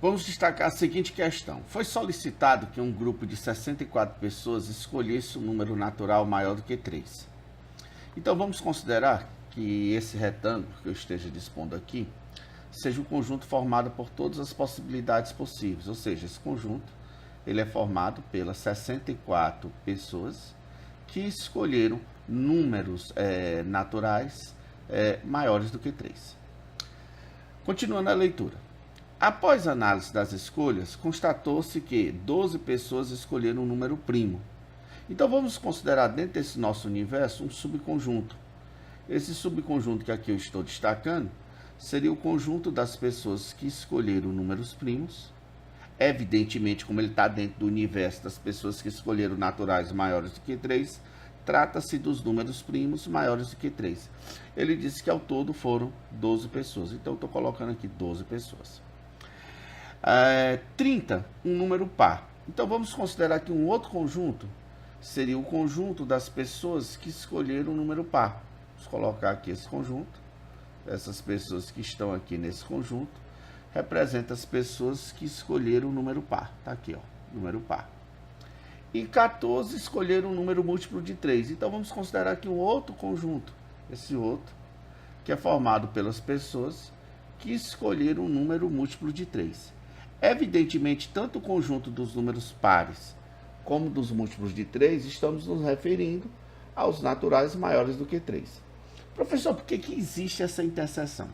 Vamos destacar a seguinte questão. Foi solicitado que um grupo de 64 pessoas escolhesse um número natural maior do que 3. Então vamos considerar que esse retângulo que eu esteja dispondo aqui seja um conjunto formado por todas as possibilidades possíveis, ou seja, esse conjunto ele é formado pelas 64 pessoas que escolheram números naturais maiores do que 3. Continuando a leitura. Após a análise das escolhas, constatou-se que 12 pessoas escolheram um número primo. Então vamos considerar dentro desse nosso universo um subconjunto. Esse subconjunto que aqui eu estou destacando seria o conjunto das pessoas que escolheram números primos. Evidentemente, como ele está dentro do universo das pessoas que escolheram naturais maiores do que 3, trata-se dos números primos maiores do que 3. Ele disse que ao todo foram 12 pessoas. Então eu estou colocando aqui 12 pessoas. 30, um número par. Então vamos considerar que um outro conjunto seria o conjunto das pessoas que escolheram o número par. Vamos colocar aqui esse conjunto. Essas pessoas que estão aqui nesse conjunto representam as pessoas que escolheram o número par. Está aqui, ó, número par. E 14 escolheram um número múltiplo de 3. Então vamos considerar aqui um outro conjunto, esse outro, que é formado pelas pessoas que escolheram um número múltiplo de 3. Evidentemente, tanto o conjunto dos números pares como dos múltiplos de 3, estamos nos referindo aos naturais maiores do que 3. Professor, por que existe essa interseção?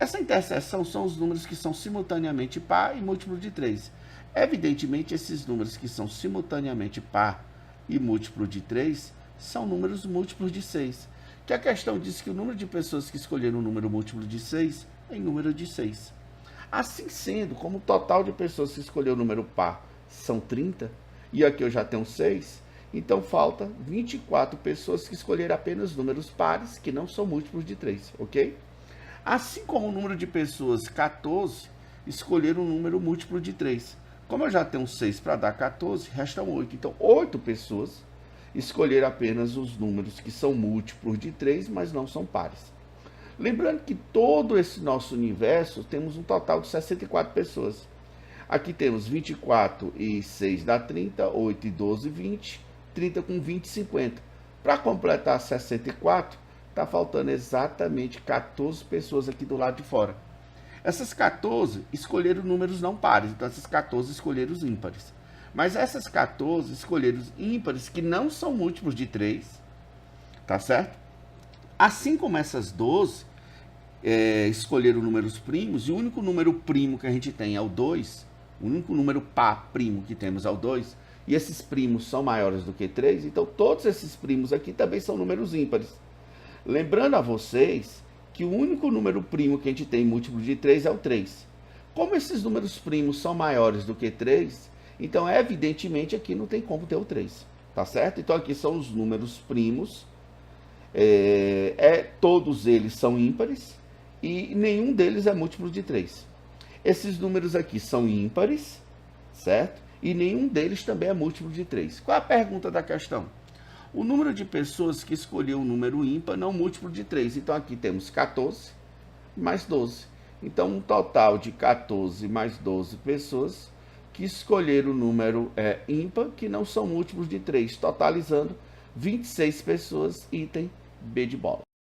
Essa interseção são os números que são simultaneamente par e múltiplo de 3. Evidentemente, esses números que são simultaneamente par e múltiplo de 3 são números múltiplos de 6. Que a questão diz que o número de pessoas que escolheram um número múltiplo de 6 é em número de 6. Assim sendo, como o total de pessoas que escolheram o número par são 30, e aqui eu já tenho 6, então falta 24 pessoas que escolheram apenas números pares, que não são múltiplos de 3, ok? Assim como o número de pessoas 14 escolheram um número múltiplo de 3. Como eu já tenho 6 para dar 14, restam 8. Então, 8 pessoas escolheram apenas os números que são múltiplos de 3, mas não são pares. Lembrando que todo esse nosso universo temos um total de 64 pessoas. Aqui temos 24 e 6 dá 30, 8 e 12, 20, 30 com 20, 50. Para completar 64, está faltando exatamente 14 pessoas aqui do lado de fora. Essas 14 escolheram números não pares, então essas 14 escolheram os ímpares. Mas essas 14 escolheram os ímpares que não são múltiplos de 3, tá certo? Assim como essas 12 escolheram números primos, e o único número primo que a gente tem é o 2, o único número par primo que temos é o 2, e esses primos são maiores do que 3, então todos esses primos aqui também são números ímpares. Lembrando a vocês que o único número primo que a gente tem múltiplo de 3 é o 3. Como esses números primos são maiores do que 3, então evidentemente aqui não tem como ter o 3, tá certo? Então aqui são os números primos, todos eles são ímpares e nenhum deles é múltiplo de 3. Esses números aqui são ímpares, certo? E nenhum deles também é múltiplo de 3. Qual é a pergunta da questão? O número de pessoas que escolheu um número ímpar não múltiplo de 3. Então aqui temos 14 mais 12. Então um total de 14 mais 12 pessoas que escolheram o número ímpar que não são múltiplos de 3, totalizando 26 pessoas, item B de bola.